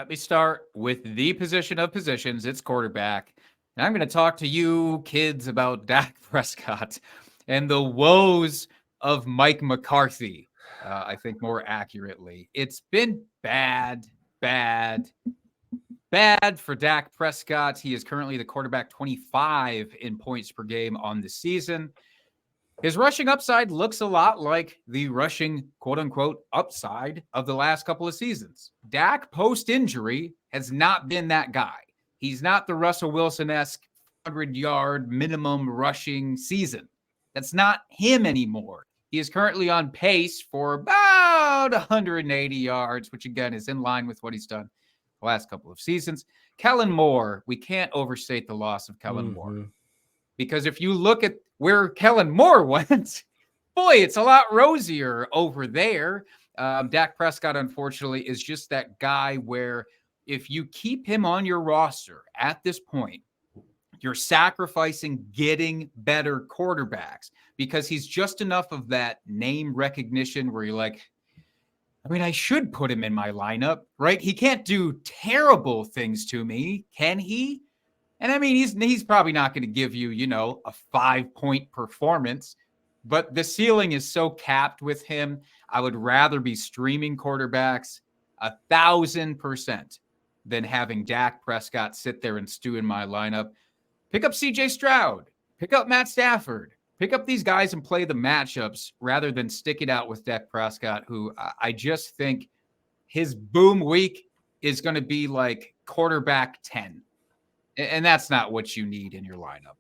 Let me start with the position of positions. It's quarterback. And I'm going to talk to you kids about Dak Prescott and the woes of Mike McCarthy. I think more accurately, it's been bad, bad, bad for Dak Prescott. He is currently the quarterback 25 in points per game on the season. His rushing upside looks a lot like the rushing quote unquote upside of the last couple of seasons. Dak post injury has not been that guy. He's not the Russell Wilson esque 100-yard minimum rushing season. That's not him anymore. He is currently on pace for about 180 yards, which again is in line with what he's done the last couple of seasons. Kellen Moore, we can't overstate the loss of Kellen Moore. Because if you look at where Kellen Moore went, boy, it's a lot rosier over there. Dak Prescott, unfortunately, is just that guy where if you keep him on your roster at this point, you're sacrificing getting better quarterbacks because he's just enough of that name recognition where you're like, I mean, I should put him in my lineup, right? He can't do terrible things to me, can he? And I mean, he's probably not going to give you, a 5-point performance, but the ceiling is so capped with him. I would rather be streaming quarterbacks 1,000% than having Dak Prescott sit there and stew in my lineup. Pick up CJ Stroud, pick up Matt Stafford, pick up these guys and play the matchups rather than stick it out with Dak Prescott, who I just think his boom week is going to be like quarterback 10. And that's not what you need in your lineup.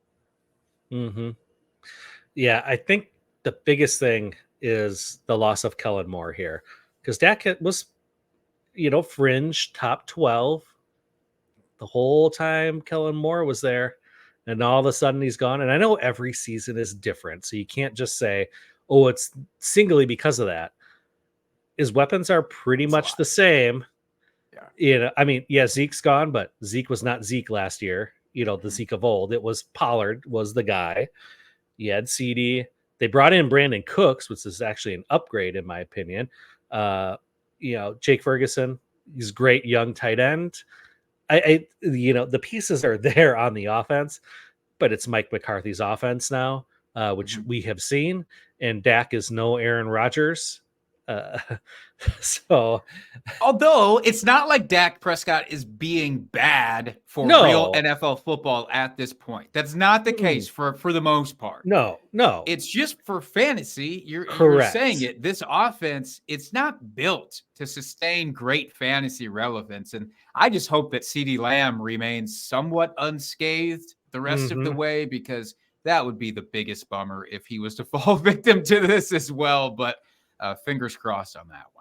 Yeah, I think the biggest thing is the loss of Kellen Moore here. Because Dak was, fringe top 12 the whole time Kellen Moore was there. And all of a sudden he's gone. And I know every season is different. So you can't just say, oh, it's singly because of that. His weapons are pretty much the same. I mean, Zeke's gone, but Zeke was not Zeke last year. The Zeke of old. It was Pollard was the guy. You had CD. They brought in Brandon Cooks, which is actually an upgrade in my opinion. Jake Ferguson, he's great young tight end. The pieces are there on the offense, but it's Mike McCarthy's offense now, which we have seen, and Dak is no Aaron Rodgers. So although it's not like Dak Prescott is being bad for real NFL football at this point. That's not the case for the most part. No. It's just for fantasy. You're saying it. This offense, it's not built to sustain great fantasy relevance. And I just hope that CeeDee Lamb remains somewhat unscathed the rest of the way, because that would be the biggest bummer if he was to fall victim to this as well. But fingers crossed on that one.